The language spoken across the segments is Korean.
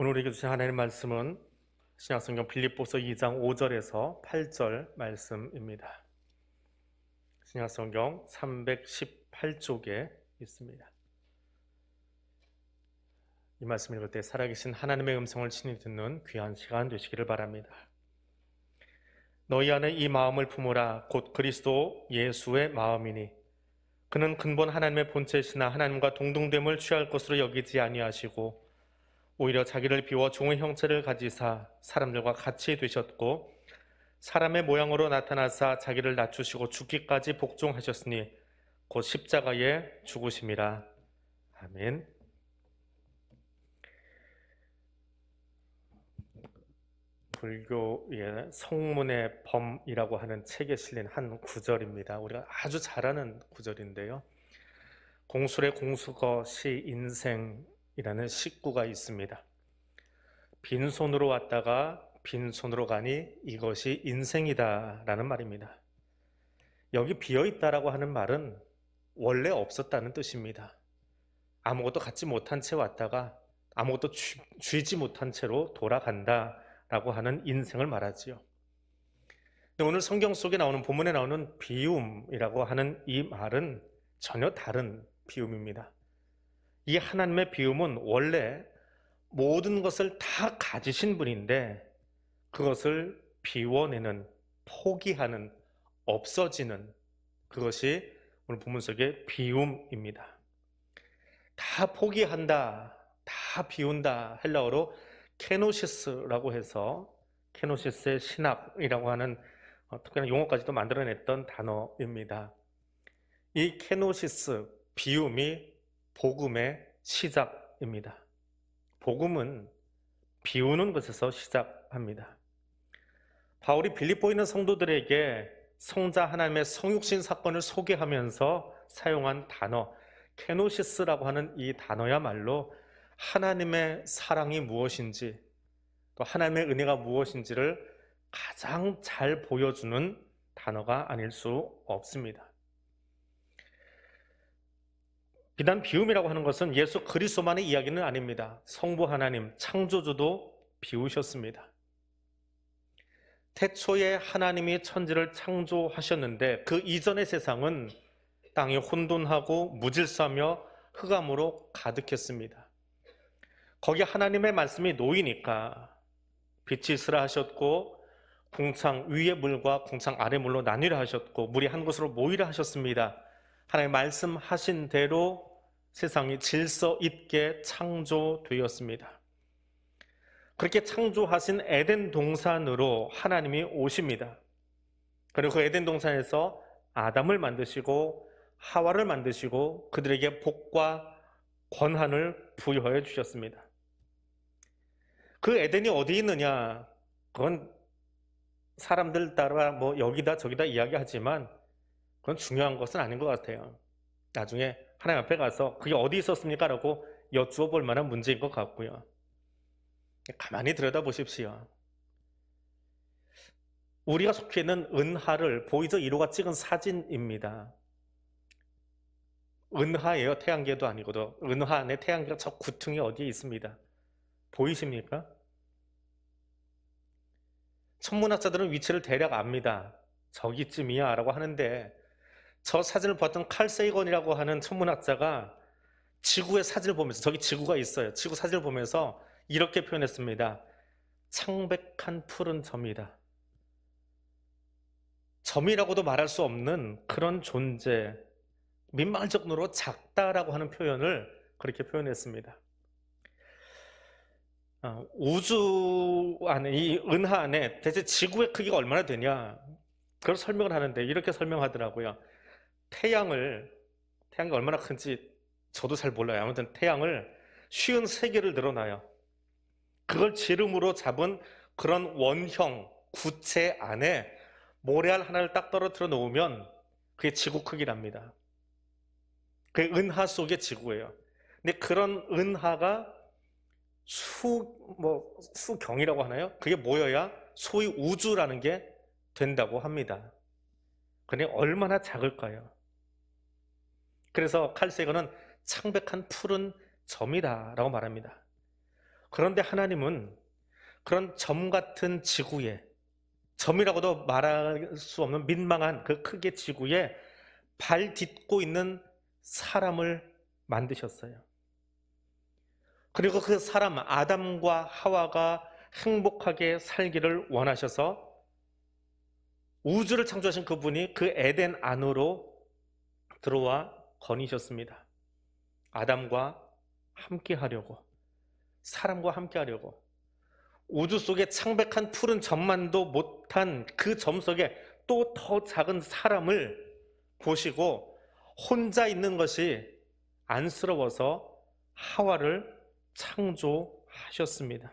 오늘 우리에게 주신 하나님의 말씀은 신약성경 빌립보서 2장 5절에서 8절 말씀입니다. 신약성경 318쪽에 있습니다. 이 말씀 읽을 때 살아계신 하나님의 음성을 친히 듣는 귀한 시간 되시기를 바랍니다. 너희 안에 이 마음을 품으라. 곧 그리스도 예수의 마음이니 그는 근본 하나님의 본체시나 하나님과 동등됨을 취할 것으로 여기지 아니하시고 오히려 자기를 비워 종의 형체를 가지사 사람들과 같이 되셨고 사람의 모양으로 나타나사 자기를 낮추시고 죽기까지 복종하셨으니 곧 십자가에 죽으심이라. 아멘. 불교의 성문의 범이라고 하는 책에 실린 한 구절입니다. 우리가 아주 잘 아는 구절인데요. 공술의 공수것이 인생이라는 식구가 있습니다. 빈손으로 왔다가 빈손으로 가니 이것이 인생이다 라는 말입니다. 여기 비어있다라고 하는 말은 원래 없었다는 뜻입니다. 아무것도 갖지 못한 채 왔다가 아무것도 쥐지 못한 채로 돌아간다 라고 하는 인생을 말하지요. 근데 오늘 성경 속에 나오는 본문에 나오는 비움이라고 하는 이 말은 전혀 다른 비움입니다. 이 하나님의 비움은 원래 모든 것을 다 가지신 분인데 그것을 비워내는, 포기하는, 없어지는 그것이 오늘 본문 속의 비움입니다. 다 포기한다, 다 비운다, 헬라어로 케노시스라고 해서 케노시스의 신학이라고 하는 특별한 용어까지도 만들어냈던 단어입니다. 이 케노시스, 비움이 복음의 시작입니다. 복음은 비우는 것에서 시작합니다. 바울이 빌립보에 있는 성도들에게 성자 하나님의 성육신 사건을 소개하면서 사용한 단어 케노시스라고 하는 이 단어야말로 하나님의 사랑이 무엇인지 또 하나님의 은혜가 무엇인지를 가장 잘 보여주는 단어가 아닐 수 없습니다. 비단 비움이라고 하는 것은 예수 그리스도만의 이야기는 아닙니다. 성부 하나님, 창조주도 비우셨습니다. 태초에 하나님이 천지를 창조하셨는데 그 이전의 세상은 땅이 혼돈하고 무질서하며 흑암으로 가득했습니다. 거기 하나님의 말씀이 놓이니까 빛이 있으라 하셨고 궁창 위의 물과 궁창 아래 물로 나뉘라 하셨고 물이 한 곳으로 모이라 하셨습니다. 하나님 말씀하신 대로 세상이 질서 있게 창조되었습니다. 그렇게 창조하신 에덴 동산으로 하나님이 오십니다. 그리고 그 에덴 동산에서 아담을 만드시고 하와를 만드시고 그들에게 복과 권한을 부여해 주셨습니다. 그 에덴이 어디 있느냐? 그건 사람들 따라 뭐 여기다 저기다 이야기하지만 그건 중요한 것은 아닌 것 같아요. 나중에 하나님 앞에 가서 그게 어디 있었습니까? 라고 여쭈어 볼 만한 문제인 것 같고요. 가만히 들여다보십시오. 우리가 속해 있는 은하를 보이저 1호가 찍은 사진입니다. 은하예요. 태양계도 아니고도. 은하 안에 태양계가 저 구퉁이 어디에 있습니다. 보이십니까? 천문학자들은 위치를 대략 압니다. 저기쯤이야 라고 하는데 저 사진을 봤던 칼 세이건이라고 하는 천문학자가 지구의 사진을 보면서 저기 지구가 있어요. 지구 사진을 보면서 이렇게 표현했습니다. 창백한 푸른 점이다. 점이라고도 말할 수 없는 그런 존재, 민망할 정도로 작다라고 하는 표현을 그렇게 표현했습니다. 우주 안에, 이 은하 안에 대체 지구의 크기가 얼마나 되냐? 그걸 설명을 하는데 이렇게 설명하더라고요. 태양이 얼마나 큰지 저도 잘 몰라요. 아무튼 태양을 53개를 늘어놔요. 그걸 지름으로 잡은 그런 원형 구체 안에 모래알 하나를 딱 떨어뜨려 놓으면 그게 지구 크기랍니다. 그게 은하 속의 지구예요. 근데 그런 은하가 수경이라고 하나요? 그게 모여야 소위 우주라는 게 된다고 합니다. 그런데 얼마나 작을까요? 그래서 칼 세이건은 창백한 푸른 점이다 라고 말합니다. 그런데 하나님은 그런 점 같은 지구에, 점이라고도 말할 수 없는 민망한 그 크게 지구에 발 딛고 있는 사람을 만드셨어요. 그리고 그 사람 아담과 하와가 행복하게 살기를 원하셔서 우주를 창조하신 그분이 그 에덴 안으로 들어와 거니셨습니다. 아담과 함께 하려고, 사람과 함께 하려고. 우주 속에 창백한 푸른 점만도 못한 그 점 속에 또 더 작은 사람을 보시고 혼자 있는 것이 안쓰러워서 하와를 창조하셨습니다.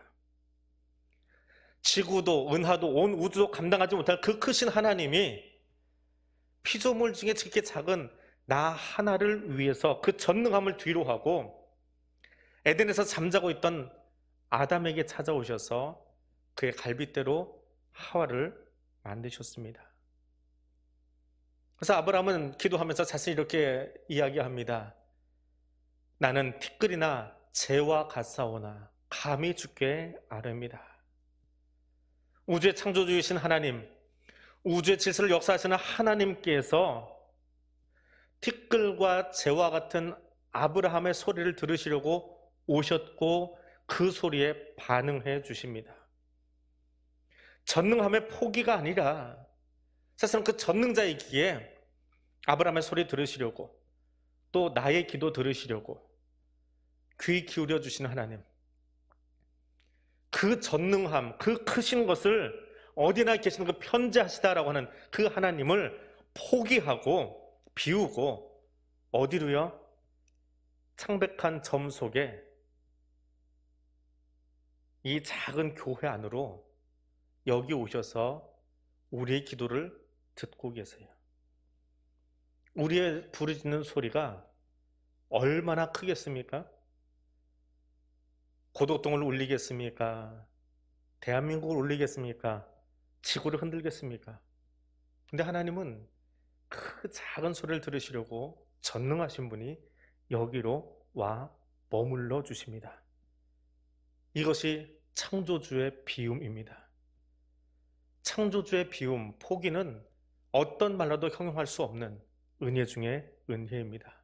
지구도 은하도 온 우주도 감당하지 못할 그 크신 하나님이 피조물 중에 그렇게 작은 나 하나를 위해서 그 전능함을 뒤로 하고 에덴에서 잠자고 있던 아담에게 찾아오셔서 그의 갈빗대로 하와를 만드셨습니다. 그래서 아브라함은 기도하면서 자신이 이렇게 이야기합니다. 나는 티끌이나 재와 같사오나 감히 주께 아뢰미다. 우주의 창조주이신 하나님, 우주의 질서를 역사하시는 하나님께서 티끌과 재와 같은 아브라함의 소리를 들으시려고 오셨고 그 소리에 반응해 주십니다. 전능함의 포기가 아니라 사실은 그 전능자이기에 아브라함의 소리 들으시려고 또 나의 기도 들으시려고 귀 기울여 주시는 하나님, 그 전능함, 그 크신 것을 어디나 계시는 그 편재하시다라고 하는 그 하나님을 포기하고 비우고 어디로요? 창백한 점 속에 이 작은 교회 안으로 여기 오셔서 우리의 기도를 듣고 계세요. 우리의 부르짖는 소리가 얼마나 크겠습니까? 고독동을 울리겠습니까? 대한민국을 울리겠습니까? 지구를 흔들겠습니까? 근데 하나님은 그 작은 소리를 들으시려고 전능하신 분이 여기로 와 머물러 주십니다. 이것이 창조주의 비움입니다. 창조주의 비움, 포기는 어떤 말로도 형용할 수 없는 은혜 중에 은혜입니다.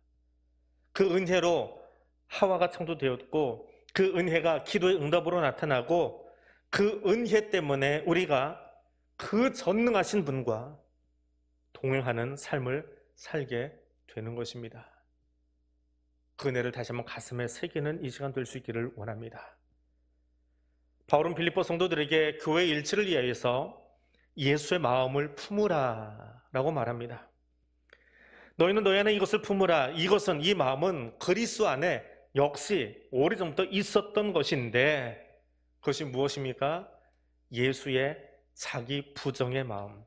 그 은혜로 하와가 창조되었고 그 은혜가 기도의 응답으로 나타나고 그 은혜 때문에 우리가 그 전능하신 분과 동행하는 삶을 살게 되는 것입니다. 그 은혜를 다시 한번 가슴에 새기는 이 시간 될 수 있기를 원합니다. 바울은 빌립보 성도들에게 교회 일치를 위하여서 예수의 마음을 품으라 라고 말합니다. 너희는 너희 안에 이것을 품으라. 이것은, 이 마음은 그리스도 안에 역시 오래전부터 있었던 것인데 그것이 무엇입니까? 예수의 자기 부정의 마음,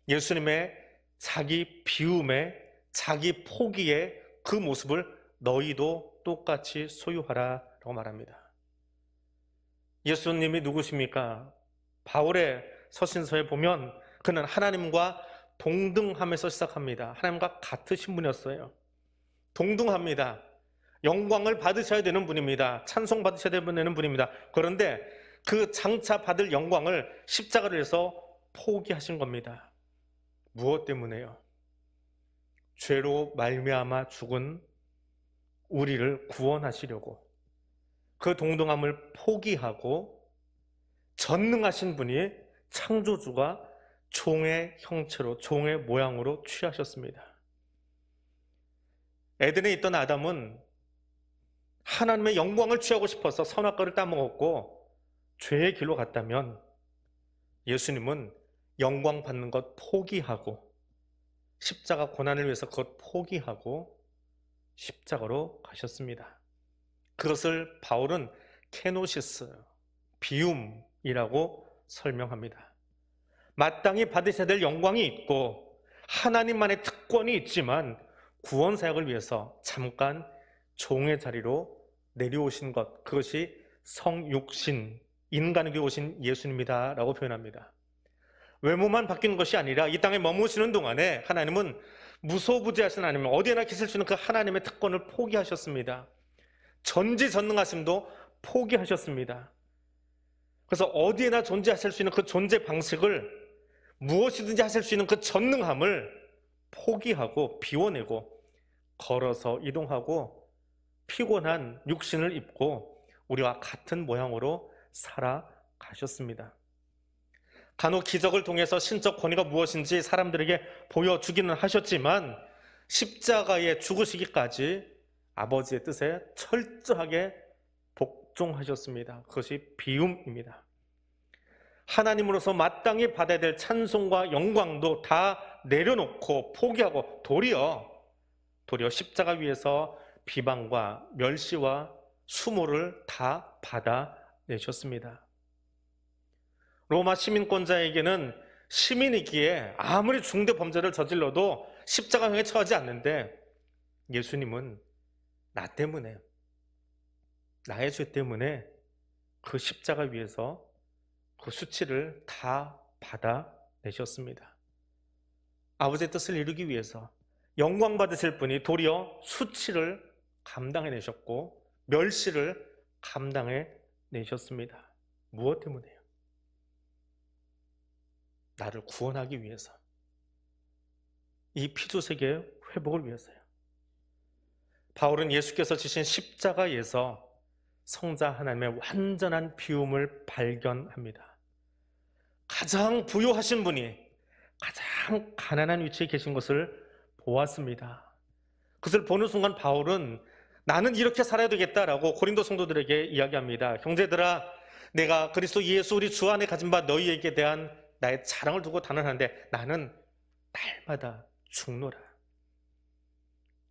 예수님의 자기 비움의, 자기 포기의 그 모습을 너희도 똑같이 소유하라 라고 말합니다. 예수님이 누구십니까? 바울의 서신서에 보면 그는 하나님과 동등함에서 시작합니다. 하나님과 같으신 분이었어요. 동등합니다. 영광을 받으셔야 되는 분입니다. 찬송 받으셔야 되는 분입니다. 그런데 그 장차 받을 영광을 십자가를 해서 포기하신 겁니다. 무엇 때문에요? 죄로 말미암아 죽은 우리를 구원하시려고 그 동등함을 포기하고 전능하신 분이 창조주가 종의 형체로, 종의 모양으로 취하셨습니다. 에덴에 있던 아담은 하나님의 영광을 취하고 싶어서 선악과를 따먹었고 죄의 길로 갔다면 예수님은 영광 받는 것 포기하고 십자가 고난을 위해서 그것 포기하고 십자가로 가셨습니다. 그것을 바울은 케노시스, 비움이라고 설명합니다. 마땅히 받으셔야 될 영광이 있고 하나님만의 특권이 있지만 구원 사역을 위해서 잠깐 종의 자리로 내려오신 것, 그것이 성육신, 인간에게 오신 예수님이다 라고 표현합니다. 외모만 바뀌는 것이 아니라 이 땅에 머무시는 동안에 하나님은 무소부지하신 하나님, 어디에나 계실 수 있는 그 하나님의 특권을 포기하셨습니다. 전지전능하심도 포기하셨습니다. 그래서 어디에나 존재하실 수 있는 그 존재 방식을, 무엇이든지 하실 수 있는 그 전능함을 포기하고 비워내고 걸어서 이동하고 피곤한 육신을 입고 우리와 같은 모양으로 살아가셨습니다. 간혹 기적을 통해서 신적 권위가 무엇인지 사람들에게 보여주기는 하셨지만 십자가에 죽으시기까지 아버지의 뜻에 철저하게 복종하셨습니다. 그것이 비움입니다. 하나님으로서 마땅히 받아야 될 찬송과 영광도 다 내려놓고 포기하고 도리어 십자가 위에서 비방과 멸시와 수모를 다 받아내셨습니다. 로마 시민권자에게는 시민이기에 아무리 중대 범죄를 저질러도 십자가형에 처하지 않는데, 예수님은 나 때문에, 나의 죄 때문에 그 십자가 위에서 그 수치를 다 받아내셨습니다. 아버지의 뜻을 이루기 위해서 영광 받으실 분이 도리어 수치를 감당해내셨고 멸시를 감당해내셨습니다. 무엇 때문에요? 나를 구원하기 위해서, 이 피조세계의 회복을 위해서요. 바울은 예수께서 지신 십자가에서 성자 하나님의 완전한 비움을 발견합니다. 가장 부유하신 분이 가장 가난한 위치에 계신 것을 보았습니다. 그것을 보는 순간 바울은 나는 이렇게 살아야 되겠다라고 고린도 성도들에게 이야기합니다. 형제들아, 내가 그리스도 예수 우리 주 안에 가진 바 너희에게 대한 나의 자랑을 두고 단언하는데 나는 날마다 죽노라.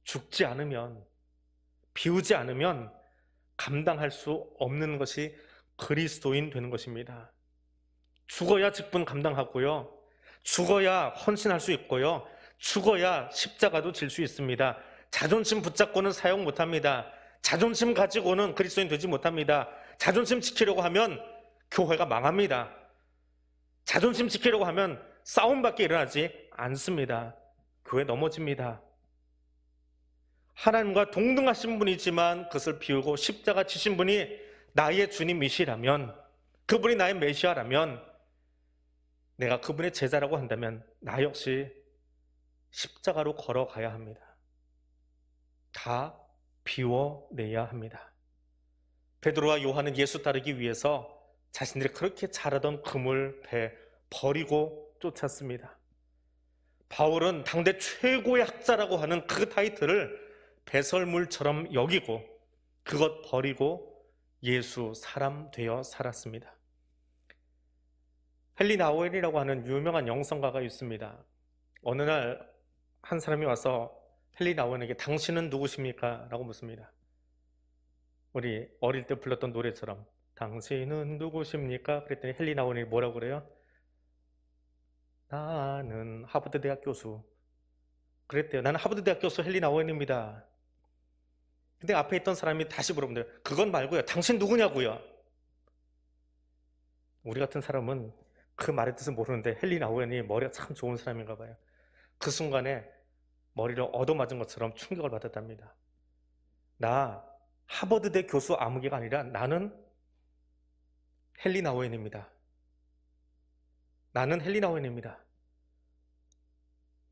죽지 않으면, 비우지 않으면 감당할 수 없는 것이 그리스도인 되는 것입니다. 죽어야 직분 감당하고요, 죽어야 헌신할 수 있고요, 죽어야 십자가도 질 수 있습니다. 자존심 붙잡고는 사용 못합니다. 자존심 가지고는 그리스도인 되지 못합니다. 자존심 지키려고 하면 교회가 망합니다. 자존심 지키려고 하면 싸움밖에 일어나지 않습니다. 교회 넘어집니다. 하나님과 동등하신 분이지만 그것을 비우고 십자가 지신 분이 나의 주님이시라면, 그분이 나의 메시아라면, 내가 그분의 제자라고 한다면 나 역시 십자가로 걸어가야 합니다. 다 비워내야 합니다. 베드로와 요한은 예수 따르기 위해서 자신들이 그렇게 잘하던 그물, 배 버리고 쫓았습니다. 바울은 당대 최고의 학자라고 하는 그 타이틀을 배설물처럼 여기고 그것 버리고 예수 사람 되어 살았습니다. 헨리 나우엔이라고 하는 유명한 영성가가 있습니다. 어느 날 한 사람이 와서 헨리 나우엔에게 당신은 누구십니까? 라고 묻습니다. 우리 어릴 때 불렀던 노래처럼 당신은 누구십니까? 그랬더니 헨리 나우엔이 뭐라고 그래요? 나는 하버드 대학 교수. 그랬대요. 나는 하버드 대학 교수 헨리 나우엔입니다. 근데 앞에 있던 사람이 다시 물어본대요. 그건 말고요, 당신 누구냐고요? 우리 같은 사람은 그 말의 뜻을 모르는데 헨리 나우엔이 머리가 참 좋은 사람인가 봐요. 그 순간에 머리를 얻어맞은 것처럼 충격을 받았답니다. 나 하버드대 교수 아무개가 아니라 나는 헨리 나우엔입니다. 나는 헨리 나우엔입니다.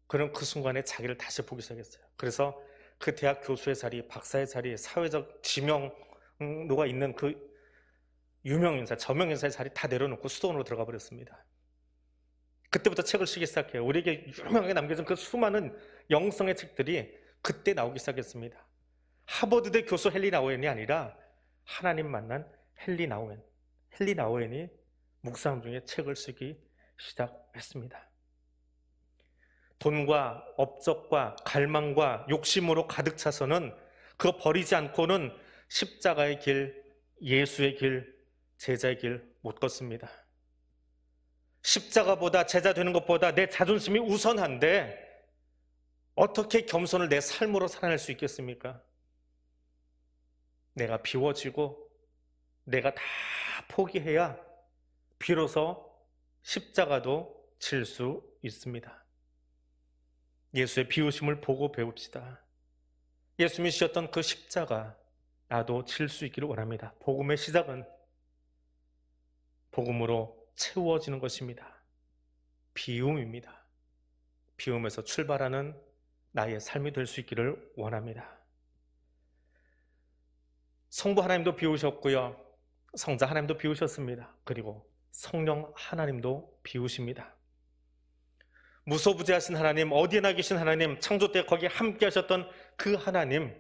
그럼 그 순간에 자기를 다시 보기 시작했어요. 그래서 그 대학 교수의 자리, 박사의 자리, 사회적 지명도가 있는 그 유명인사, 저명인사의 자리 다 내려놓고 수도원으로 들어가 버렸습니다. 그때부터 책을 쓰기 시작해요. 우리에게 유명하게 남겨진 그 수많은 영성의 책들이 그때 나오기 시작했습니다. 하버드대 교수 헨리 나우엔이 아니라 하나님 만난 헨리 나우엔. 헨리 나우엔이 묵상 중에 책을 쓰기 시작했습니다. 돈과 업적과 갈망과 욕심으로 가득 차서는 그거 버리지 않고는 십자가의 길, 예수의 길, 제자의 길 못 걷습니다. 십자가보다, 제자 되는 것보다 내 자존심이 우선한데 어떻게 겸손을 내 삶으로 살아낼 수 있겠습니까? 내가 비워지고 내가 다 포기해야 비로소 십자가도 질 수 있습니다. 예수의 비우심을 보고 배웁시다. 예수님이 지셨던 그 십자가, 나도 질 수 있기를 원합니다. 복음의 시작은 복음으로 채워지는 것입니다. 비움입니다. 비움에서 출발하는 나의 삶이 될 수 있기를 원합니다. 성부 하나님도 비우셨고요. 성자 하나님도 비우셨습니다. 그리고 성령 하나님도 비우십니다. 무소부재하신 하나님, 어디에나 계신 하나님, 창조 때 거기에 함께 하셨던 그 하나님,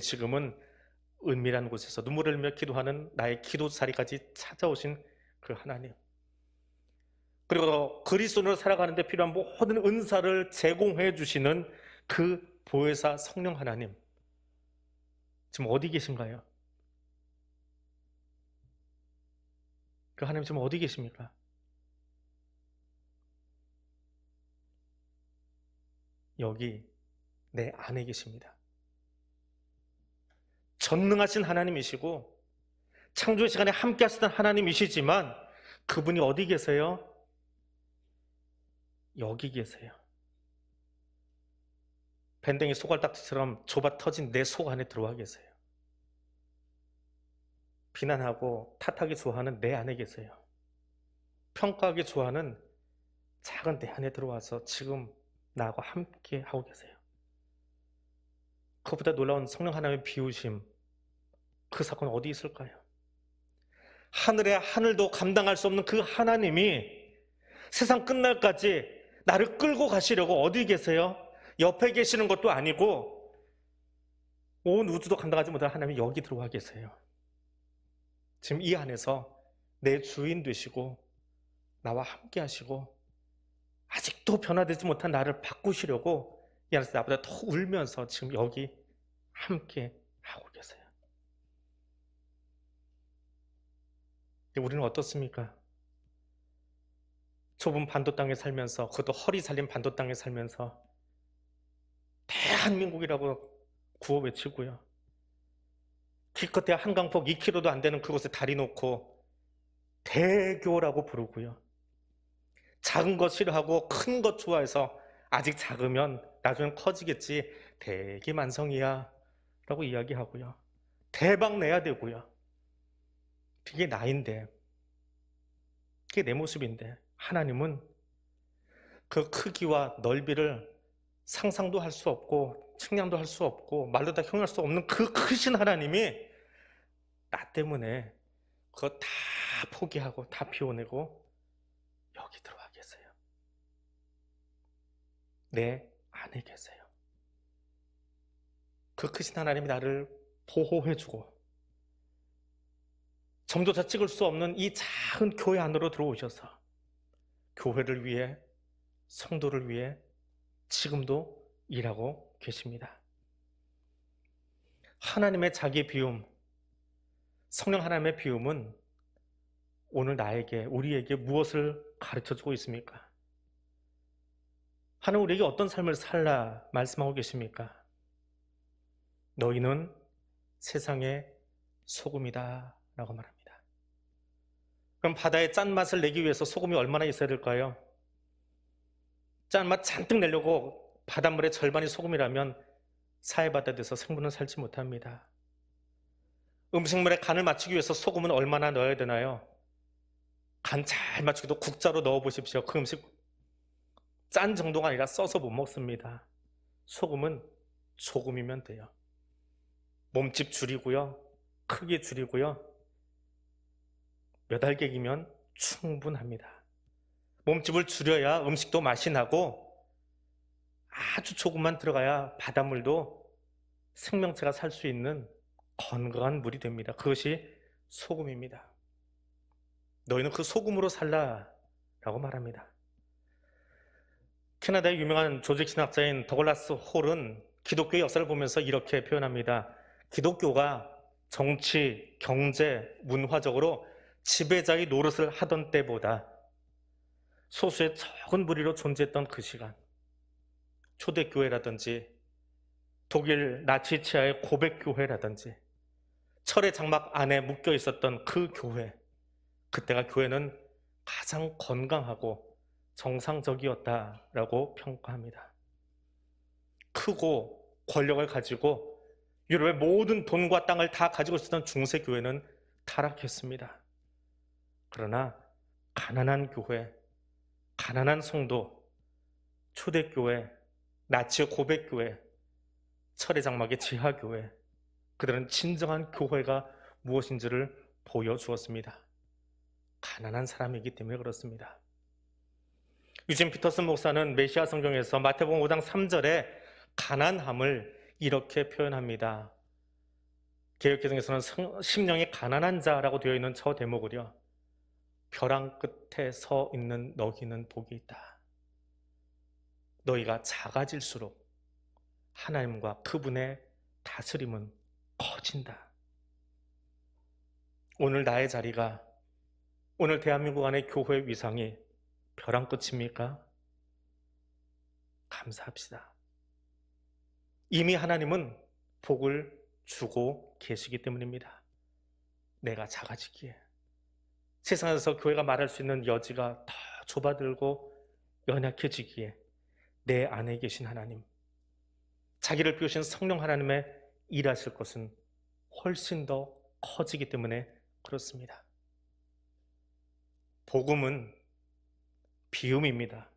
지금은 은밀한 곳에서 눈물을 흘리며 기도하는 나의 기도 자리까지 찾아오신 그 하나님, 그리고 그리스도인으로 살아가는 데 필요한 모든 은사를 제공해 주시는 그 보혜사 성령 하나님, 지금 어디 계신가요? 그 하나님 지금 어디 계십니까? 여기 내 안에 계십니다. 전능하신 하나님이시고 창조의 시간에 함께 하시던 하나님이시지만 그분이 어디 계세요? 여기 계세요. 밴댕이 소갈딱지처럼 좁아 터진 내 속 안에 들어와 계세요. 비난하고 탓하기 좋아하는 내 안에 계세요. 평가하기 좋아하는 작은 내 안에 들어와서 지금 나하고 함께 하고 계세요. 그보다 놀라운 성령 하나님의 비우심, 그 사건은 어디 있을까요? 하늘의 하늘도 감당할 수 없는 그 하나님이 세상 끝날까지 나를 끌고 가시려고 어디 계세요? 옆에 계시는 것도 아니고 온 우주도 감당하지 못할 하나님이 여기 들어와 계세요. 지금 이 안에서 내 주인 되시고 나와 함께 하시고 아직도 변화되지 못한 나를 바꾸시려고 이 안에서 나보다 더 울면서 지금 여기 함께 하고 계세요. 우리는 어떻습니까? 좁은 반도 땅에 살면서, 그것도 허리 살린 반도 땅에 살면서 대한민국이라고 구호 외치고요. 기껏해야 한강폭 2km도 안 되는 그곳에 다리 놓고 대교라고 부르고요. 작은 것 싫어하고 큰 것 좋아해서 아직 작으면 나중엔 커지겠지, 대기만성이야 라고 이야기하고요. 대박 내야 되고요. 그게 나인데, 그게 내 모습인데, 하나님은 그 크기와 넓이를 상상도 할 수 없고 측량도 할 수 없고 말로 다 형용할 수 없는 그 크신 하나님이 나 때문에 그거 다 포기하고 다 비워내고 여기 들어와 계세요. 내 안에 계세요. 그 크신 하나님이 나를 보호해주고 점조차 찍을 수 없는 이 작은 교회 안으로 들어오셔서 교회를 위해, 성도를 위해 지금도 일하고 계십니다. 하나님의 자기 비움, 성령 하나님의 비움은 오늘 나에게, 우리에게 무엇을 가르쳐주고 있습니까? 하나님 우리에게 어떤 삶을 살라 말씀하고 계십니까? 너희는 세상의 소금이다 라고 말합니다. 그럼 바다의 짠맛을 내기 위해서 소금이 얼마나 있어야 될까요? 짠맛 잔뜩 내려고 바닷물의 절반이 소금이라면 사해바다에서 생물은 살지 못합니다. 음식물에 간을 맞추기 위해서 소금은 얼마나 넣어야 되나요? 간 잘 맞추기도 국자로 넣어보십시오. 그 음식 짠 정도가 아니라 써서 못 먹습니다. 소금은 조금이면 돼요. 몸집 줄이고요, 크기 줄이고요, 몇 알갱이면 충분합니다. 몸집을 줄여야 음식도 맛이 나고 아주 조금만 들어가야 바닷물도 생명체가 살 수 있는 건강한 물이 됩니다. 그것이 소금입니다. 너희는 그 소금으로 살라 라고 말합니다. 캐나다의 유명한 조직 신학자인 더글라스 홀은 기독교의 역사를 보면서 이렇게 표현합니다. 기독교가 정치, 경제, 문화적으로 지배자의 노릇을 하던 때보다 소수의 적은 무리로 존재했던 그 시간, 초대교회라든지 독일 나치 치하의 고백교회라든지 철의 장막 안에 묶여 있었던 그 교회, 그때가 교회는 가장 건강하고 정상적이었다라고 평가합니다. 크고 권력을 가지고 유럽의 모든 돈과 땅을 다 가지고 있었던 중세 교회는 타락했습니다. 그러나 가난한 교회, 가난한 성도, 초대교회, 나치의 고백교회, 철의 장막의 지하교회, 그들은 진정한 교회가 무엇인지를 보여주었습니다. 가난한 사람이기 때문에 그렇습니다. 유진 피터슨 목사는 메시아 성경에서 마태복음 5장 3절에 가난함을 이렇게 표현합니다. 개역개정에서는 심령이 가난한 자라고 되어 있는 저 대목을요, 벼랑 끝에 서 있는 너희는 복이 있다. 너희가 작아질수록 하나님과 그분의 다스림은 커진다. 오늘 나의 자리가, 오늘 대한민국 안의 교회의 위상이 벼랑 끝입니까? 감사합시다. 이미 하나님은 복을 주고 계시기 때문입니다. 내가 작아지기에, 세상에서 교회가 말할 수 있는 여지가 더 좁아들고 연약해지기에 내 안에 계신 하나님, 자기를 비우신 성령 하나님의 일하실 것은 훨씬 더 커지기 때문에 그렇습니다. 복음은 비움입니다.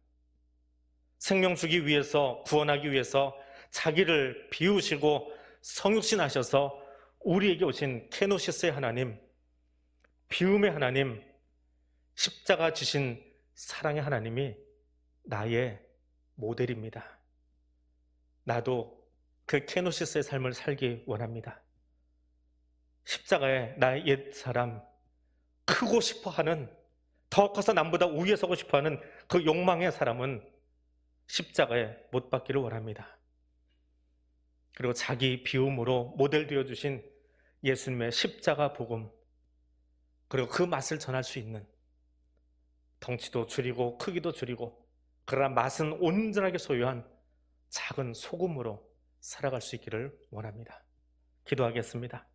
생명 주기 위해서, 구원하기 위해서 자기를 비우시고 성육신하셔서 우리에게 오신 케노시스의 하나님, 비움의 하나님, 십자가 지신 사랑의 하나님이 나의 모델입니다. 나도 그 케노시스의 삶을 살기 원합니다. 십자가에 나의 옛사람, 크고 싶어하는, 더 커서 남보다 위에 서고 싶어하는 그 욕망의 사람은 십자가에 못 박기를 원합니다. 그리고 자기 비움으로 모델 되어주신 예수님의 십자가 복음, 그리고 그 맛을 전할 수 있는, 덩치도 줄이고 크기도 줄이고 그러나 맛은 온전하게 소유한 작은 소금으로 살아갈 수 있기를 원합니다. 기도하겠습니다.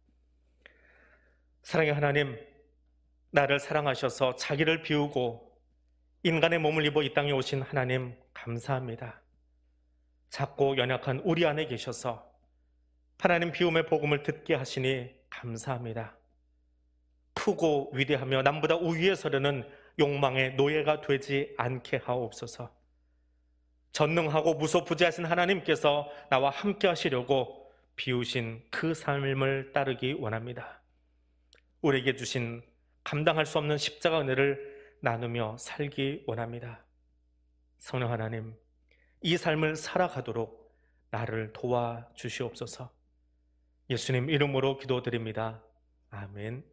사랑의 하나님, 나를 사랑하셔서 자기를 비우고 인간의 몸을 입어 이 땅에 오신 하나님 감사합니다. 작고 연약한 우리 안에 계셔서 하나님 비움의 복음을 듣게 하시니 감사합니다. 크고 위대하며 남보다 우위에 서려는 욕망의 노예가 되지 않게 하옵소서. 전능하고 무소부지하신 하나님께서 나와 함께 하시려고 비우신 그 삶을 따르기 원합니다. 우리에게 주신 감당할 수 없는 십자가 은혜를 나누며 살기 원합니다. 성령 하나님, 이 삶을 살아가도록 나를 도와주시옵소서. 예수님 이름으로 기도드립니다. 아멘.